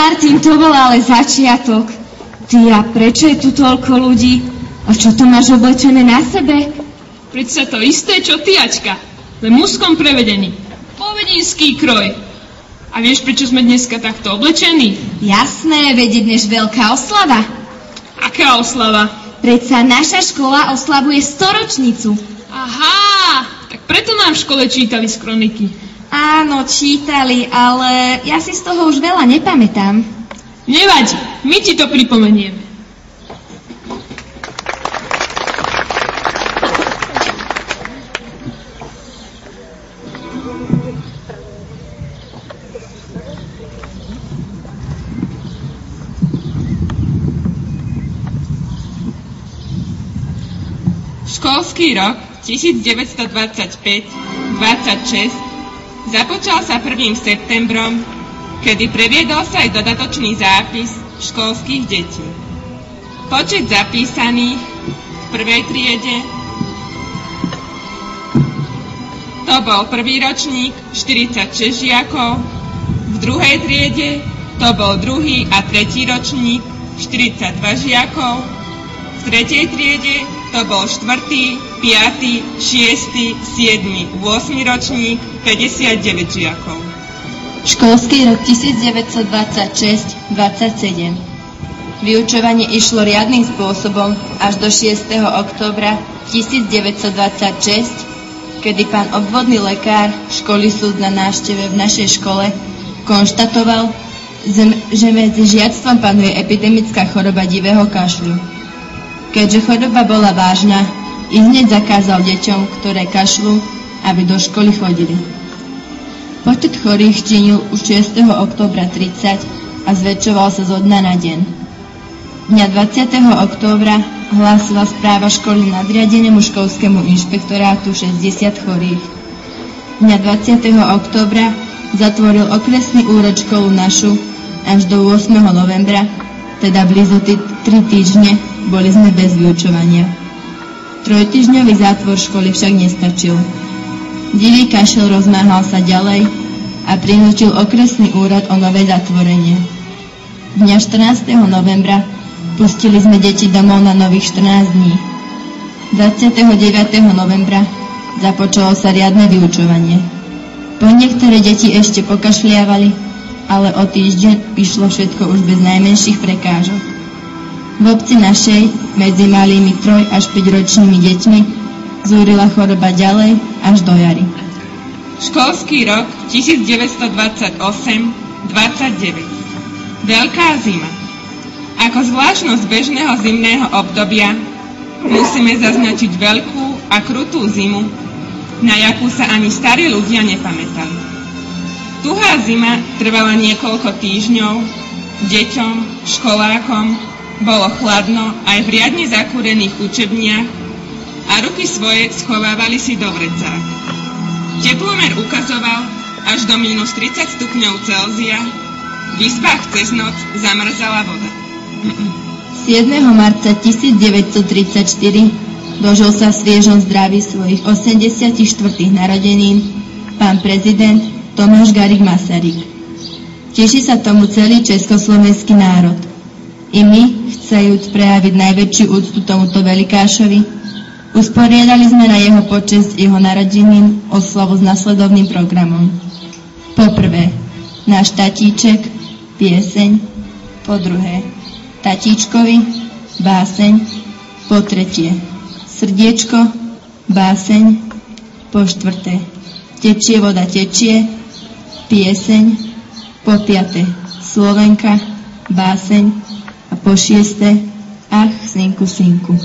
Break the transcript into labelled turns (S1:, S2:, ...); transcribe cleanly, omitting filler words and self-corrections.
S1: Martin, to bol ale začiatok. Ty, a prečo je tu toľko ľudí? A čo to máš oblečené na sebe?
S2: Predsa to isté, čo ty, Ačka. Len mužskom prevedení. Povedinský kroj. A vieš, prečo sme dneska takto oblečení?
S1: Jasné, veď je dnes veľká oslava.
S2: Aká oslava?
S1: Predsa naša škola oslavuje 100-ročnicu.
S2: Aha, tak preto nám v škole čítali z kroniky.
S1: Áno, čítali, ale ja si z toho už veľa nepamätám.
S2: Nevadí, my ti to pripomenieme. Školský rok 1925-26 započal sa 1. septembrom, kedy previedol sa aj dodatočný zápis školských detí. Počet zapísaných v prvej triede to bol prvý ročník 46 žiakov, v druhej triede to bol druhý a tretí ročník 42 žiakov, v tretej triede to bol 4., 5., 6., 7., 8. ročník 59 žiakov.
S3: Školský rok 1926-27. Vyučovanie išlo riadnym spôsobom až do 6. októbra 1926, kedy pán obvodný lekár školy súd na návšteve v našej škole konštatoval, že medzi žiactvom panuje epidemická choroba divého kašľu. Keďže choroba bola vážna, i hneď zakázal deťom, ktoré kašľú, aby do školy chodili. Počet chorých činil už 6. októbra 30 a zväčšoval sa zo dňa na deň. Dňa 20. októbra hlásila správa školy nadriadenému školskému inšpektorátu 60 chorých. Dňa 20. októbra zatvoril okresný úrad školu našu až do 8. novembra, teda blizo 3 týždne boli sme bez vyučovania. Trojtýždňový zátvor školy však nestačil. Divý kašel rozmáhal sa ďalej a prinútil okresný úrad o nové zatvorenie. Dňa 14. novembra pustili sme deti domov na nových 14 dní. 29. novembra započalo sa riadne vyučovanie. Po niektoré deti ešte pokašliavali, ale o týždeň išlo všetko už bez najmenších prekážok. V obci našej medzi malými 3 až 5 ročnými deťmi zúrila choroba ďalej až do jary.
S2: Školský rok 1928-29. Veľká zima. Ako zvláštnosť bežného zimného obdobia musíme zaznačiť veľkú a krutú zimu, na jakú sa ani starí ľudia nepamätali. Tuhá zima trvala niekoľko týždňov, deťom, školákom bolo chladno aj v riadne zakúrených učebniach a ruky svoje schovávali si do vrecák. Teplomer ukazoval až do minus 30 stupňov Celzia, v izbách cez noc zamrzala voda.
S3: 7. marca 1934 dožil sa v sviežom zdraví svojich 84. narodenín pán prezident Tomáš Garrigue Masaryk. Teší sa tomu celý československý národ. I my, chcejúc prejaviť najväčšiu úctu tomuto velikášovi, usporiadali sme na jeho počesť jeho narodenín oslavu s nasledovným programom. Po prvé, náš tatíček, pieseň. Po druhé, tatíčkovi, báseň. Po tretie, srdiečko, báseň. Po štvrté, tečie voda tečie, pieseň. Po piate, Slovenka, báseň. A po šieste, ach, synku, synku.